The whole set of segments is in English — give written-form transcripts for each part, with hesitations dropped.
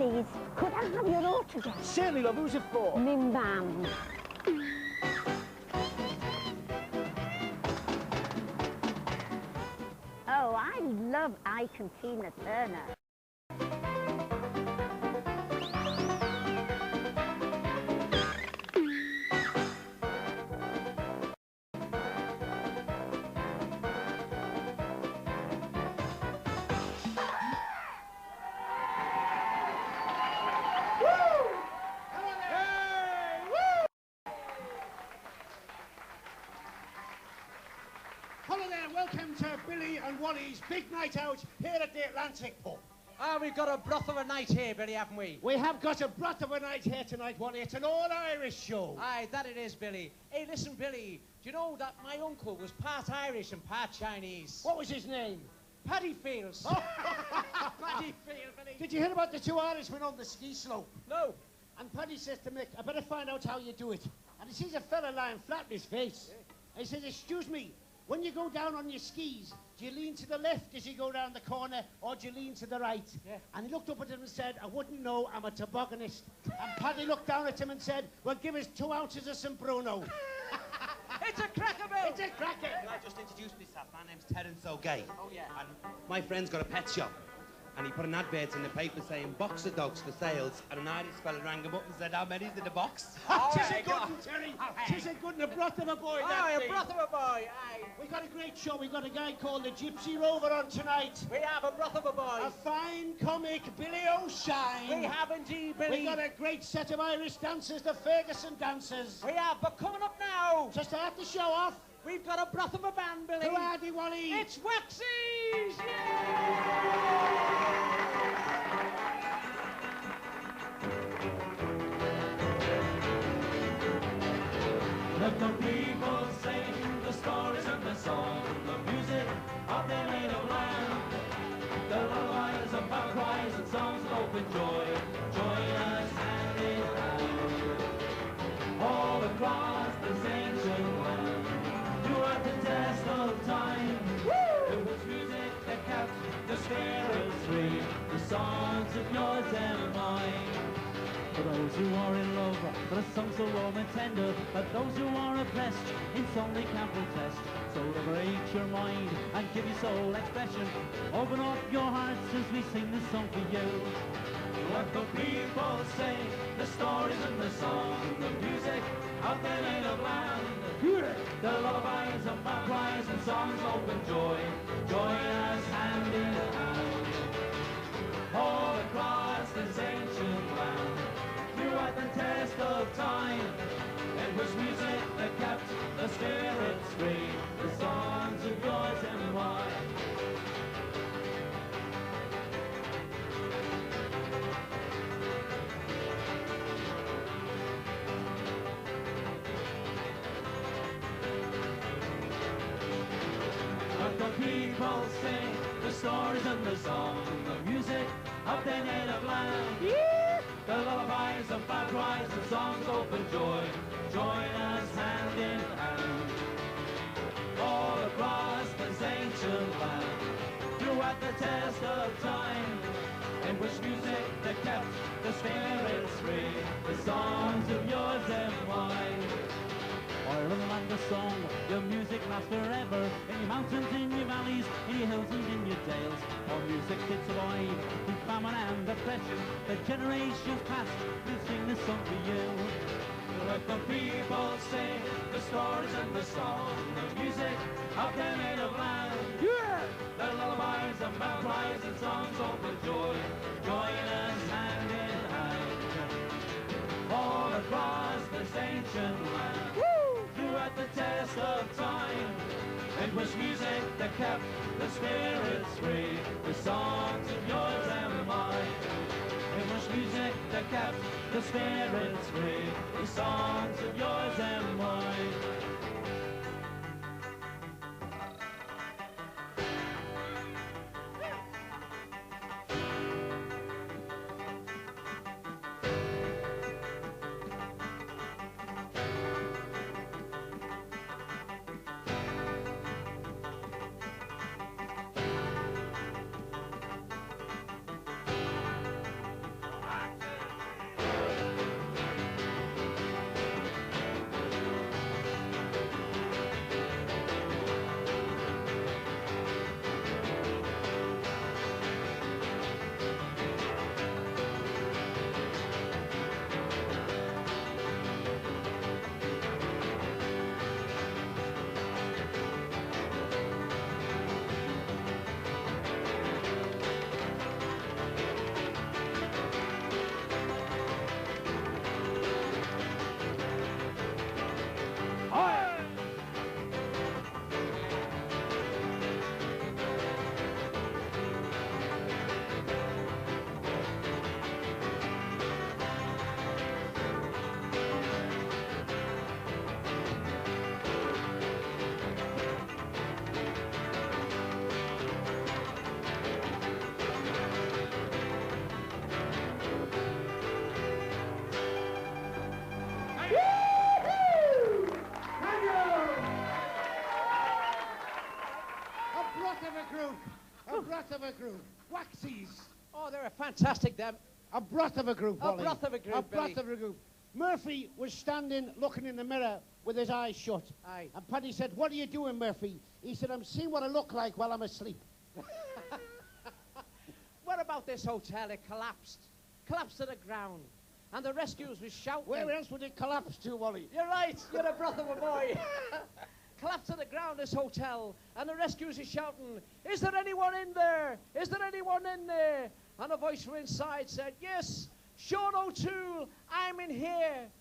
please. Could I have your autograph? Certainly, love. Who's it for? Me mum. Oh, I love Ike and Tina Turner. Hello there, welcome to Billy and Wally's big night out here at the Atlantic Pub. Ah, we've got a broth of a night here, Billy, haven't we? We have got a broth of a night here tonight, Wally. It's an all-Irish show. Aye, that it is, Billy. Hey, listen, Billy, do you know that my uncle was part Irish and part Chinese? What was his name? Paddy Fields. Paddy Fields, Billy. Did you hear about the two Irishmen on the ski slope? No. And Paddy says to Mick, I better find out how you do it. And he sees a fella lying flat in his face. Yeah. And he says, excuse me, when you go down on your skis, do you lean to the left as you go down the corner, or do you lean to the right? Yeah. And he looked up at him and said, I wouldn't know, I'm a tobogganist. And Paddy looked down at him and said, well, give us 2 ounces of some Bruno. It's a cracker, Bill! It's a cracker! Can I just introduce myself? My name's Terence O'Gay. Oh, yeah. And my friend's got a pet shop. And he put an advert in the paper saying boxer dogs for sales, and an Irish fella rang him up and said, how many's in the box? Tis a good one, Terry. Tis a good and a broth of a boy, Aye, a broth of a boy, aye. We've got a great show. We've got a guy called the Gypsy Rover on tonight. We have a broth of a boy. A fine comic, Billy O'Shine. We have indeed, Billy. We've got a great set of Irish dancers, the Ferguson dancers. We have, but coming up now, just to have to show off, we've got a broth of a band, Billy. Who are they, Wally? It's Waxies! Yeah! Let the people sing the stories and the songs, the music of their native land. The lullabies of our cries and songs of open joy, join us hand in hand. All across this ancient land, throughout the test of time, it was music that kept the spirits free, the songs of yours and mine. For those who are in love, for a song so warm and tender, but those who are oppressed, in song they can't protest. So liberate your mind and give your soul expression. Open up your hearts as we sing this song for you. Let the people sing the stories and the songs, the music of their native land. The lullabies of our cries and songs open joy, join us hand in hand. All across this ancient land, throughout the test of time, it was music that kept the spirits free, the songs of yours and mine. Let the people sing the stories and the songs, the music of their native land. Yeah. The lullabies of our cries and songs open joy, join us hand in hand. All across this ancient land, throughout the test of time, in which music that kept the spirits free, the songs of yours and mine. Ireland land of song, your music lasts forever, in your mountains, in your valleys, in your hills and in your dales. Our music did survive through famine and oppression. The generations past will sing this song for you. Let the people sing the stories and the songs, the music of their native land. Yeah! The lullabies of our cries and songs open joy, join us hand in hand. All across this ancient land, throughout the test of time, it was music that kept the spirits free, the songs of yours and mine. It was music that kept the spirits free, the songs of yours and mine. fantastic, them. A broth of a group, A Wally. broth of a group, A Billy. broth of a group. Murphy was standing looking in the mirror with his eyes shut. Aye. And Paddy said, "What are you doing, Murphy?" He said, "I'm seeing what I look like while I'm asleep." What about this hotel? It collapsed. Collapsed to the ground. And the rescuers were shouting. Where else would it collapse to, Wally? You're right. You're a broth of a boy. Collapsed to the ground, this hotel. And the rescuers are shouting, "Is there anyone in there? Is there anyone in there?" And a voice from inside said, "Yes, Sean O'Toole, I'm in here."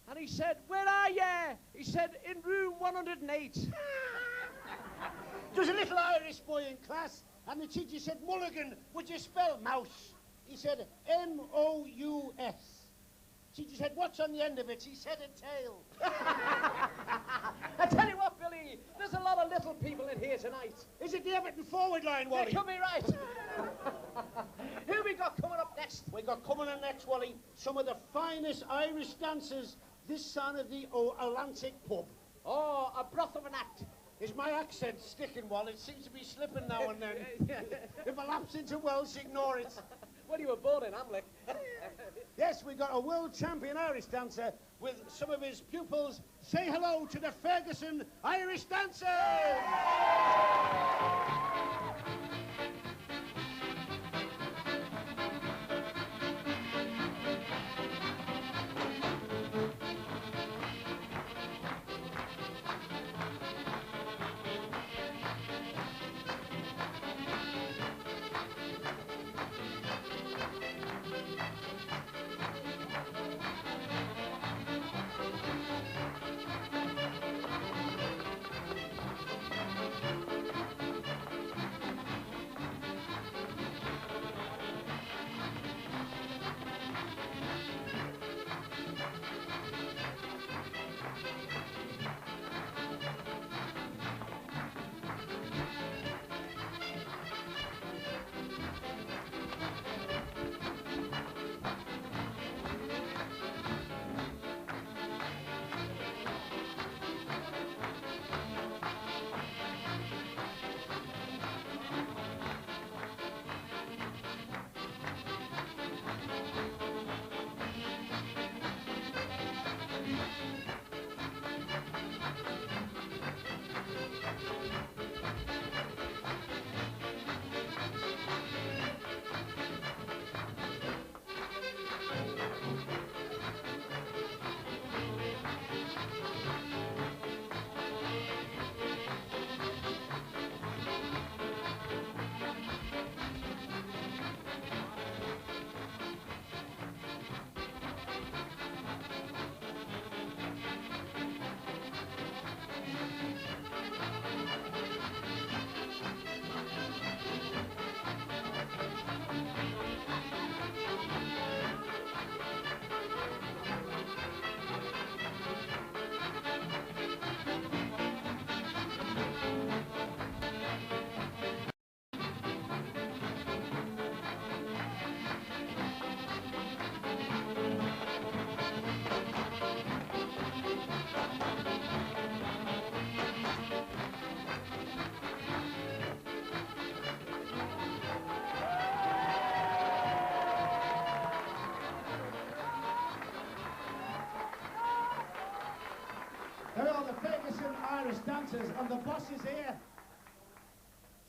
And he said, "Where are you?" He said, "In room 108. There was a little Irish boy in class, and the teacher said, "Mulligan, would you spell mouse?" He said, "M-O-U-S. Teacher said, "What's on the end of it?" He said, "A tail." I tell you what, Billy, there's a lot of little people in here tonight. Is it the Everton forward line, Wally? You could be right. Who we got coming up next? We got coming in next, Wally, some of the finest Irish dancers this side of the Atlantic pub. Oh, a broth of an act. Is my accent sticking, Wally? It seems to be slipping now and then. If I lapse into Welsh, ignore it. Well, you were born in Hamlet. Yes, we got a world champion Irish dancer with some of his pupils. Say hello to the Ferguson Irish Dancers! There are the Ferguson Irish dancers, and the boss is here.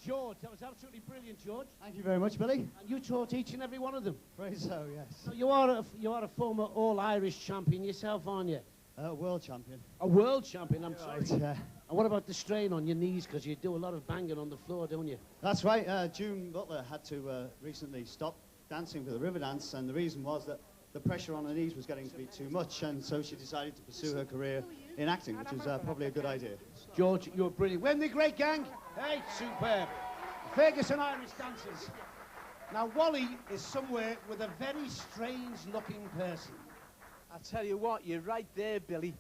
George, that was absolutely brilliant, George. Thank you very much, Billy. And you taught each and every one of them. Praise so, yes. So you are a former All-Irish champion yourself, aren't you? World champion. A world champion, I'm sorry. Right, And what about the strain on your knees? Because you do a lot of banging on the floor, don't you? that's right. June Butler had to recently stop dancing for the river dance, and the reason was that the pressure on her knees was getting to be too much, and so she decided to pursue her career in acting, which was probably a good idea. George, you're brilliant. When the great gang? Hey, superb. Ferguson Irish dancers. Now, Wally is somewhere with a very strange-looking person. I tell you what, you're right there, Billy.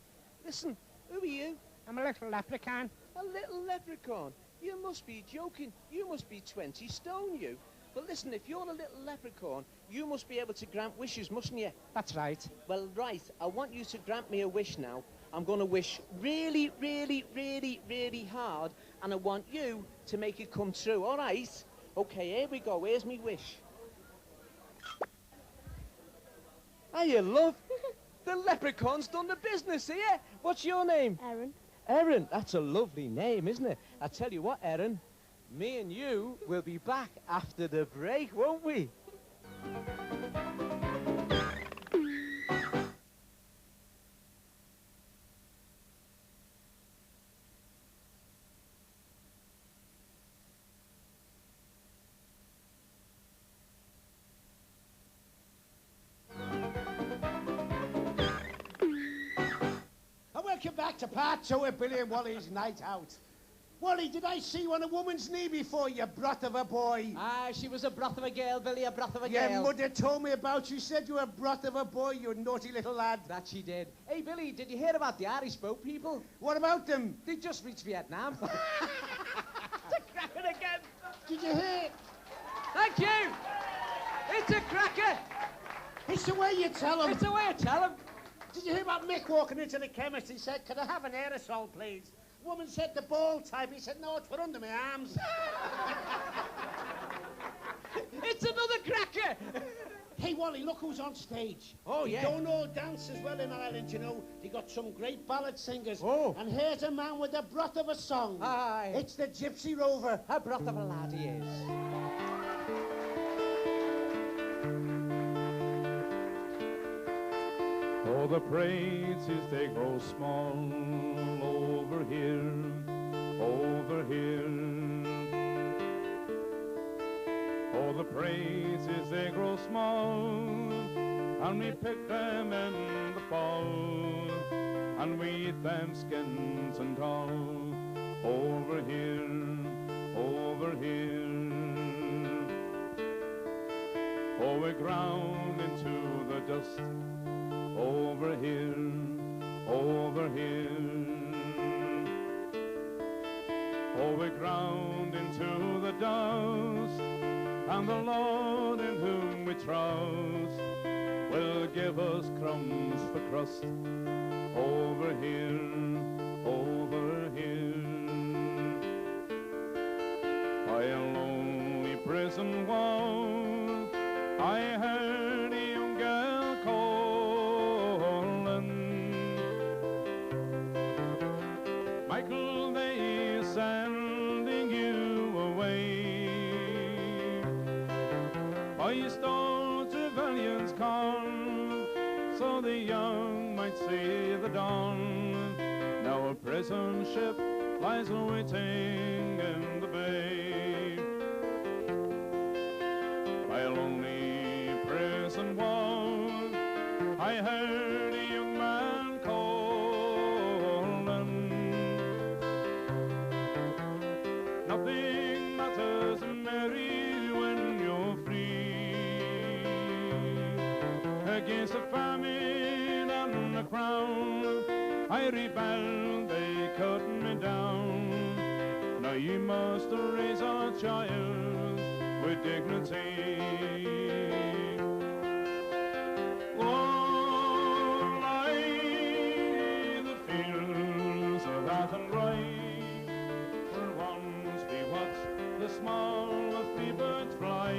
Listen, who are you? I'm a little leprechaun. A little leprechaun? You must be joking. You must be 20 stone, you. But listen, if you're a little leprechaun, you must be able to grant wishes, mustn't you? That's right. Well, right, I want you to grant me a wish now. I'm going to wish really, really, really, really hard, and I want you to make it come true, all right? Okay, here we go. Here's me wish. Hiya, love. The leprechaun's done the business here. What's your name? Erin. Erin. That's a lovely name, isn't it? I tell you what, Erin, me and you will be back after the break, won't we? Welcome back to part 2 of Billy and Wally's Night Out. Wally, did I see you on a woman's knee before, you broth of a boy? Ah, she was a broth of a girl, Billy, a broth of a Your girl. mother told me about you. Said you were a broth of a boy, you naughty little lad. That she did. Hey, Billy, did you hear about the Irish boat people? What about them? They just reached Vietnam. It's a cracker again. Did you hear? Thank you. It's a cracker. It's the way you tell them. It's the way I tell them. Did you hear about Mick walking into the chemist? He said, "Can I have an aerosol, please?" Woman said the ball type. He said, "No, it's for under my arms." It's another cracker. Hey, Wally, look who's on stage. Oh, yeah. They don't all dance as well in Ireland, you know. They got some great ballad singers. Oh. And here's a man with a broth of a song. Aye. It's the Gypsy Rover. A broth of a lad he is. Oh, the praises, they grow small over here, over here. Oh, the praises, they grow small, and we pick them in the fall, and we eat them skins and all, over here, over here. Oh, we ground into the dust, over here, over here. Oh, we ground into the dust, and the Lord in whom we trust will give us crumbs for crust, over here, over here. By a lonely prison wall, I heard a young girl calling. Michael, they are sending you away. I stole civilians' corn, so the young might see the dawn. Now a prison ship lies waiting in the bay. By a lonely prison wall, I heard a young man calling. Nothing matters, Mary, when you're free. Against the famine and the crown, I rebelled, they cut me down. Now you must raise our child with dignity. Oh, lie the fields of Athenry, where once we watched the small free birds fly.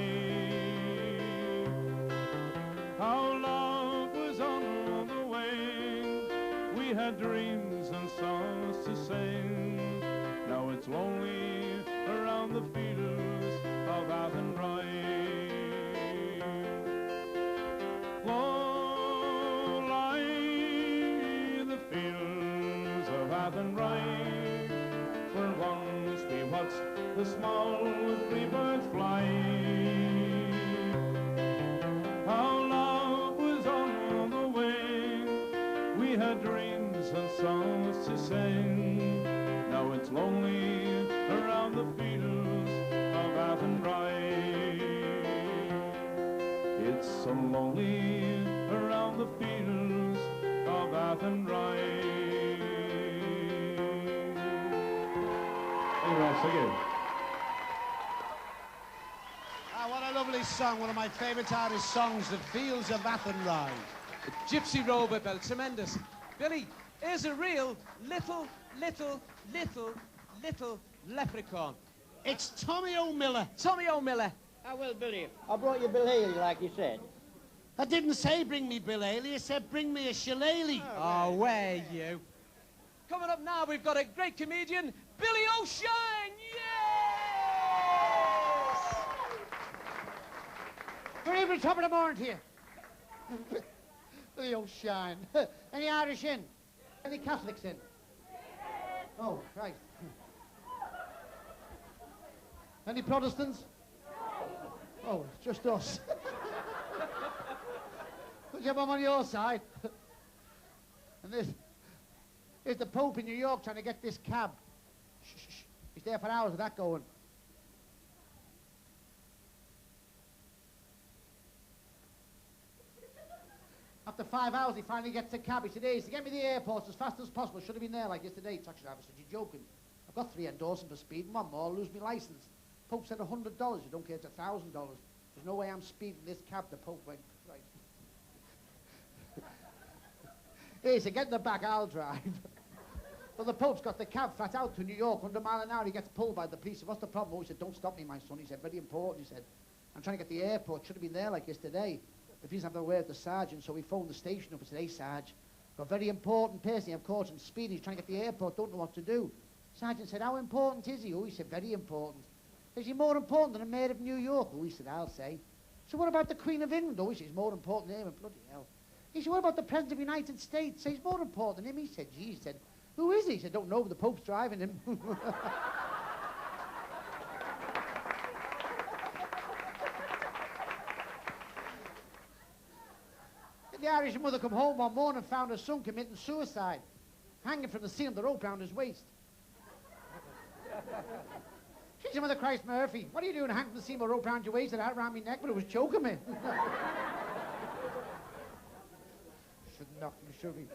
How love was on the wing, we had dreams and songs to sing. Now it's lonely around the fields of Athenry. Oh, lie the fields of Athenry, where once we watched the small free birds fly. How love was on the wing, we had dreams and songs to sing. Now it's lonely around the fields of Athenry. It's so lonely around the fields of Athenry. Anyway, thank you. Ah, what a lovely song. One of my favourite Irish songs, The Fields of Athenry. Gypsy Rover, Bill, tremendous. Billy, here's a real little leprechaun. It's Tommy O'Miller. Tommy O'Miller. Ah, well, Billy, I brought you Bill Haley, like you said. I didn't say bring me Bill Haley, I said bring me a shillelagh. Oh, where you? Coming up now, we've got a great comedian, Billy O'Shine! Yes! Good evening, top of the morning here. Billy O'Shine. Any Irish in? Any Catholics in? Oh, right. Any Protestants? Oh, it's just us. Good job I'm on your side. And there's the Pope in New York trying to get this cab. Shh, shh, shh. He's there for hours with that going. After 5 hours, he finally gets a cab. He said, hey, to get me to the airport as fast as possible. Should have been there like yesterday. Taxi driver said, you're joking. I've got 3 endorsing for speeding. One more, I'll lose my license. Pope said $100. You don't care, it's $1,000. There's no way I'm speeding this cab. The Pope went, right. He said, get in the back, I'll drive. Well, the Pope's got the cab flat out to New York, 100 miles an hour. He gets pulled by the police. What's the problem? Oh, he said, don't stop me, my son. He said, very important. He said, I'm trying to get to the airport. Should have been there like yesterday. The police have to aware of the sergeant, so we phoned the station up and said, hey, Sarge, got a very important person. I've caught him speeding. He's trying to get to the airport. Don't know what to do. Sergeant said, how important is he? Oh, he said, very important. Is he more important than the mayor of New York? Oh, he said, I'll say. So what about the Queen of England? Oh, he said, he's more important than him. Bloody hell. He said, what about the President of the United States? He's more important than him. He said, gee, he said, who is he? He said, don't know, but the Pope's driving him. The Irish mother come home one morning and found her son committing suicide, hanging from the seam of the rope round his waist. She said, Mother Christ Murphy, what are you doing hanging from the seam of the rope round your waist and out around my neck? But it was choking me. Shouldn't knock me, should we?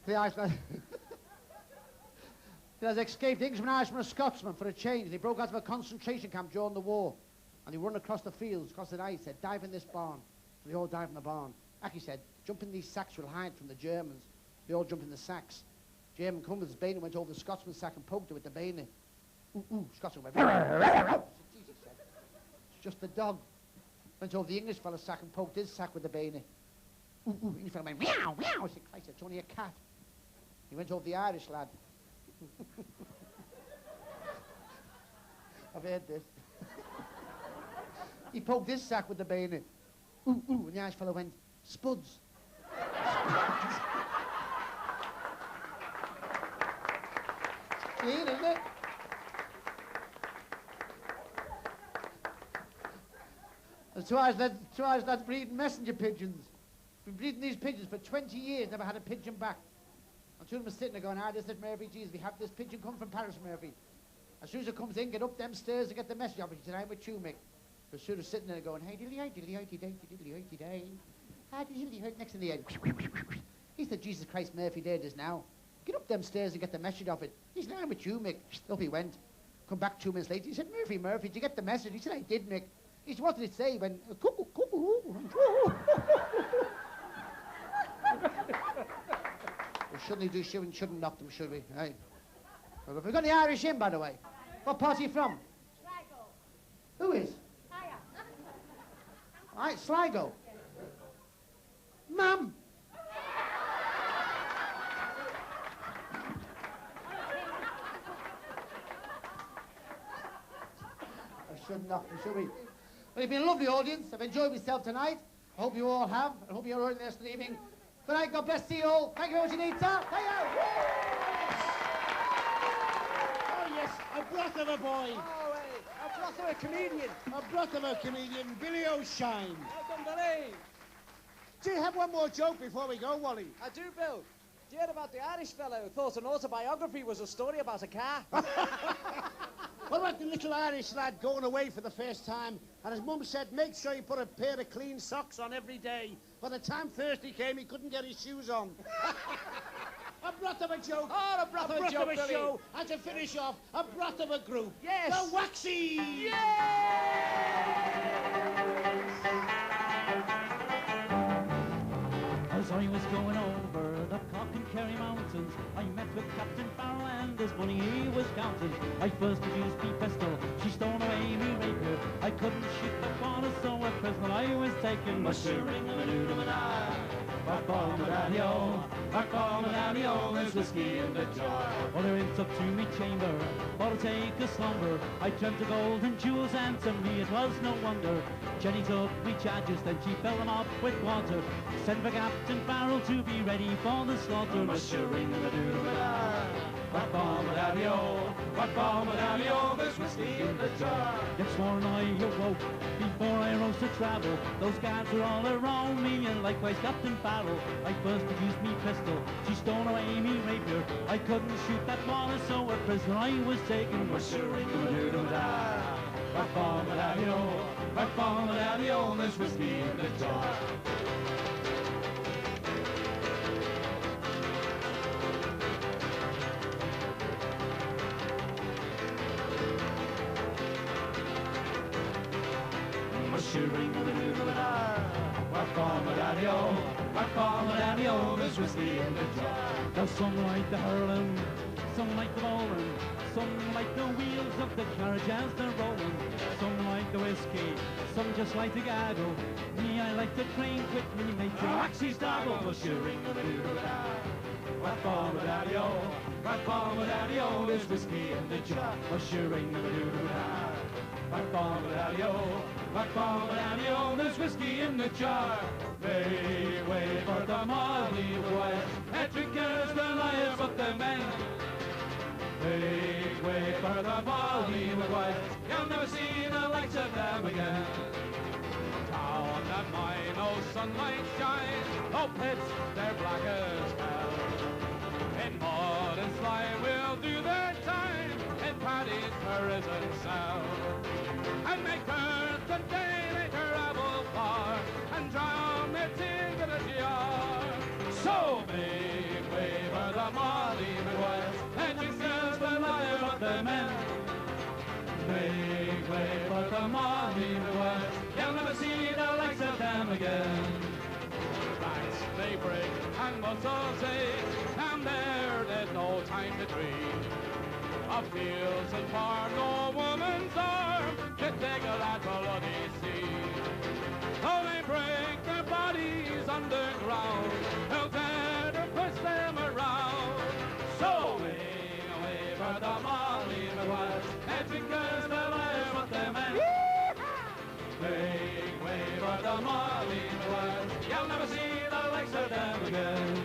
The Irishman has escaped Englishman, Irishman, and Scotsman for a change. They broke out of a concentration camp during the war. And they run across the fields, across the night, said, dive in this barn. So they all dive in the barn. Aki said, jump in these sacks, we'll hide from the Germans. They all jumped in the sacks. German come with his bayonet, went over the Scotsman's sack and poked it with the bayonet. Ooh, ooh, Scotsman went, Jesus said, it's just the dog. Went over the English fella's sack and poked his sack with the bayonet. Ooh, ooh, English fella went, meow, meow. I said, Christ, it's only a cat. He went over the Irish lad. I've heard this. He poked his sack with the bayonet. Ooh, ooh, and the Irish fellow went, Spuds. Clean, isn't it? The two Irish lads breeding messenger pigeons. Been breeding these pigeons for 20 years, never had a pigeon back. And two of them are sitting there going, this is Murphy, Jesus, we have this pigeon come from Paris, Murphy. As soon as it comes in, get up them stairs and get the message off it. He said, I'm with you, Mick. But sort of sitting there going, hey, diddly-hi, diddly-hi, diddly-hi, diddly-hi, diddly-hi. Ah, diddly-hi, next in the end. He said, Jesus Christ, Murphy, there it is now. Get up them stairs and get the message off it. He said, I'm with you, Mick. Up he went. Come back 2 minutes later. He said, Murphy, did you get the message? He said, I did, Mick. He said, what did it say? He went, cuckoo, cuckoo. Well, shouldn't he do, shouldn't knock them, should we? Right. Well, have we got the Irish in, by the way? What part are you from? Sligo. Who is? Hiya. All right, Sligo. Mum. I shouldn't knock them, should we? Well, it's been a lovely audience. I've enjoyed myself tonight. I hope you all have. I hope you're all the rest of the evening. Good night, God bless you all. Thank you very much indeed, sir. Thank you. Oh, yes, a breath of a boy. Oh, hey, a breath of a comedian. A breath of a comedian, Billy O'Shine. Welcome, Billy. Do you have one more joke before we go, Wally? I do, Bill. Do you hear about the Irish fellow who thought an autobiography was a story about a car? What about the little Irish lad going away for the first time, and his mum said, make sure you put a pair of clean socks on every day. By the time Thursday came, he couldn't get his shoes on. A breath of a joke. Oh, a breath of a joke, Billy. Show. And to finish off, a breath of a group. Yes. The Waxy. Yes! As I was going over of Cork and Kerry mountains, I met with Captain Farrell and his money he was counting. I first used me pistol, she stole away me rapier. I couldn't shoot the corner, so a prisoner I was taken. Mushering-a-doo-doo-da, back-ball-ma-daddy-o, back-ball-ma-daddy-o, there's whiskey in the jar. Well, they went up to me chamber, for to take a slumber. I dreamt of gold and jewels, and to me it was no wonder. Jenny took me charges, then she filled them up with water. Sent for Captain Farrell to be ready for the slaughter. Mushering-a-doo-doo-da, back-ball-ma-daddy-o, back-ball-ma-daddy-o, there's whiskey in the jar. Next morning I awoke, before I rose to travel. Those guards were all around me, and likewise Captain Farrell. I first used me pistol, she stole away me rapier. I couldn't shoot that water, so a prisoner I was taken. Mushering-a-doo-doo-da, back-ball-ma-daddy-o, back-ball-ma-daddy-o, there's whiskey in the jar. Mushering-a-doo-doo-da, back-ball-ma-daddy-o, back-ball-ma-daddy-o, there's whiskey in the jar. Now some like the hurling, some like the bowling, some like the wheels of the carriage as they're rolling. Some like the whiskey, some just like the gaggle. Me, I like the train quick, me make the axes dabble. Mushering-a-doo-doo-da, back-ball-ma-daddy-o, back-ball-ma-daddy-o, there's whiskey in the jar. Mushering-a-doo-doo-da, back-ball-ma-daddy-o, back-ball-ma-daddy-o, there's whiskey in the jar. Make way for the Molly boys, and drinkers the liars but the men. Make way for the Molly boys, you'll never see the likes of them again. Town that mine, no sunlight shines, no pits, they're black as hell. In mud and slime will do their time, in Paddy's prison cell. And make earth and day, they travel far, and drown their tears in a jar. So make way for the Molly boys, and Jesus the liar of the men. Make way for the Molly boys, you'll never see the likes of them again. Banks they break and muscles ache, and there's no time to dream. Of fields and farm, no woman's arm can take a lad bloody sea. Though they break their bodies underground, they'll dare to push them around. So make away for the Molly boys, and drinkers the liars but the men. Make way for the Molly boys, you'll never see the likes of them again.